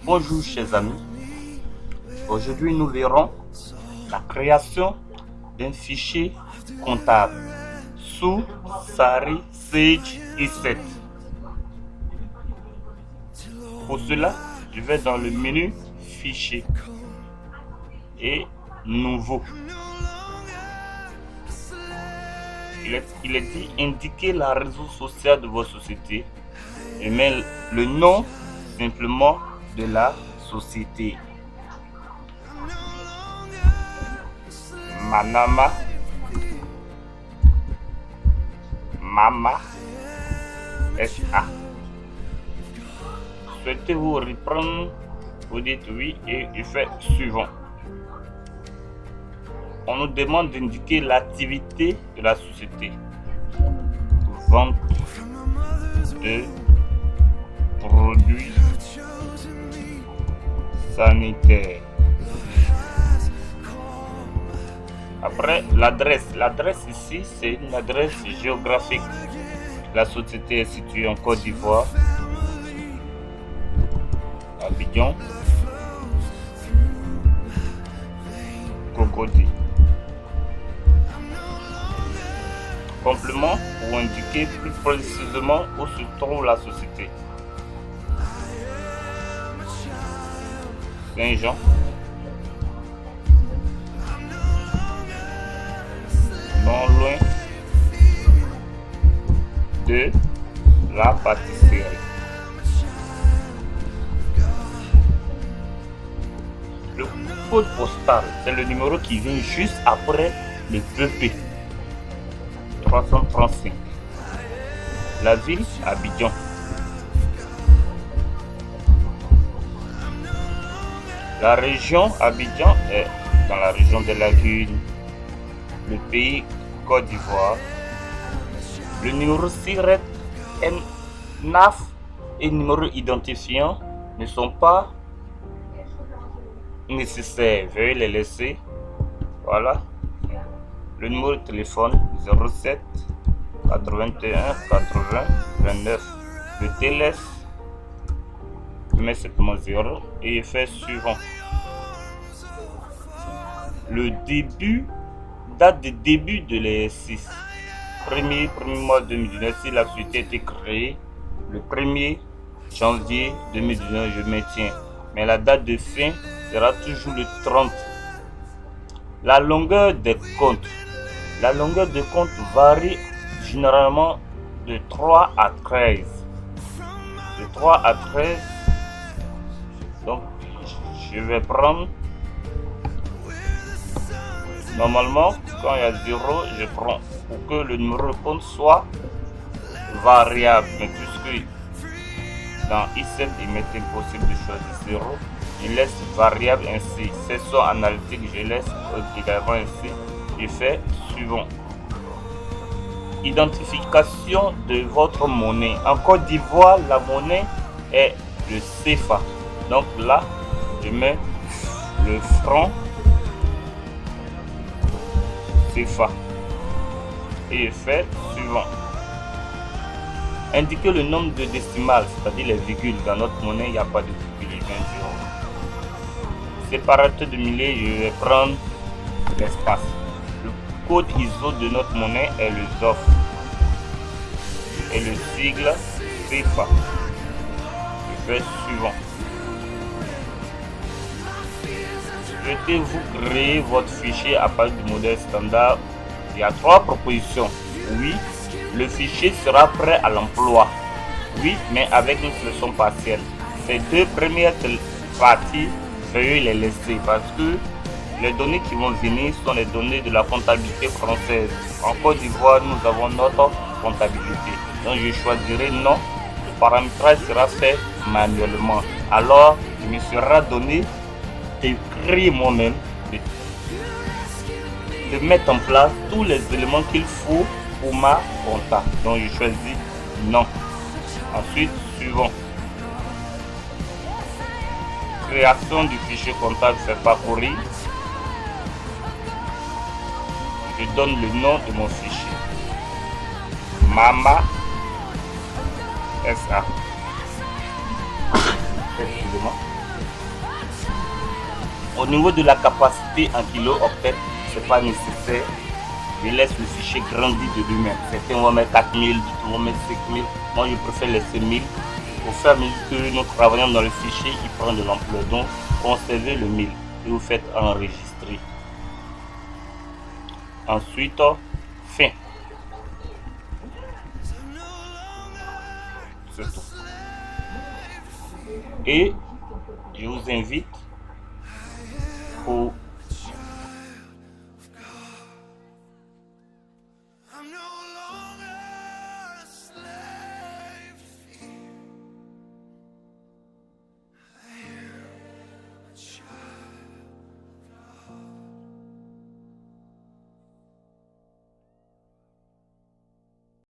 Bonjour chers amis, aujourd'hui nous verrons la création d'un fichier comptable sous Sari Sage E7. Pour cela, je vais dans le menu Fichier et Nouveau. Il est dit indiquer la raison sociale de votre société. Je mets le nom simplement de la société. Manama, Mama SA. Souhaitez-vous reprendre? Vous dites oui et je fais suivant. On nous demande d'indiquer l'activité de la société. Vente de produits sanitaires. Après, l'adresse. L'adresse ici, c'est une adresse géographique. La société est située en Côte d'Ivoire, Abidjan, Cocody. Complément pour indiquer plus précisément où se trouve la société. Saint-Jean, non loin de la pâtisserie. Le code postal, c'est le numéro qui vient juste après le PP. 335. La ville, Abidjan. La région Abidjan est dans la région des Lagunes. Le pays, Côte d'Ivoire. Le numéro SIRET, NAF et numéro identifiant ne sont pas nécessaires. Veuillez les laisser. Voilà. Le numéro de téléphone 07 81 80 29. Le TLS, je mets simplement 0 et effet suivant. Le début, date de début de l'ES6. Premier mois 2019, si la société a été créée le 1er janvier 2019, je maintiens. Mais la date de fin sera toujours le 30. La longueur des comptes. La longueur de compte varie généralement de 3 à 13. De 3 à 13. Donc, je vais prendre. Normalement, quand il y a 0, je prends pour que le numéro de compte soit variable. Mais puisque dans I7, il m'est impossible de choisir 0, je laisse variable ainsi. Session analytique, je laisse également ainsi. Je fais suivant. Identification de votre monnaie. En Côte d'Ivoire, la monnaie est le CFA. Donc là, je mets le franc CFA. Et je fais suivant. Indiquer le nombre de décimales, c'est-à-dire les virgules. Dans notre monnaie, il n'y a pas de virgule. Séparateur de milliers, je vais prendre l'espace. Le code ISO de notre monnaie est le ZOF et le sigle CFA. Je fais suivant. Souhaitez-vous créer votre fichier à partir du modèle standard? Il y a 3 propositions. Oui, le fichier sera prêt à l'emploi. Oui, mais avec une solution partielle. Ces 2 premières parties, veuillez les laisser parce que les données qui vont venir sont les données de la comptabilité française. En Côte d'Ivoire, nous avons notre comptabilité. Donc je choisirai non. Le paramétrage sera fait manuellement. Alors, il me sera donné d'écrire moi-même, de mettre en place tous les éléments qu'il faut pour ma compta. Donc je choisis non. Ensuite, suivant. Création du fichier comptable fait parcourir. Je donne le nom de mon fichier. Mama SA. Excusez-moi. Au niveau de la capacité en kilo-octets, c'est pas nécessaire. Je laisse le fichier grandir de lui-même. Certains vont mettre 4000, d'autres vont mettre 5000. Moi, je préfère laisser 1000. Au fur et à mesure que nous travaillons dans le fichier, il prend de l'ampleur. Donc, conservez le 1000 et vous faites enregistrer. Ensuite, fin. C'est tout. Et je vous invite pour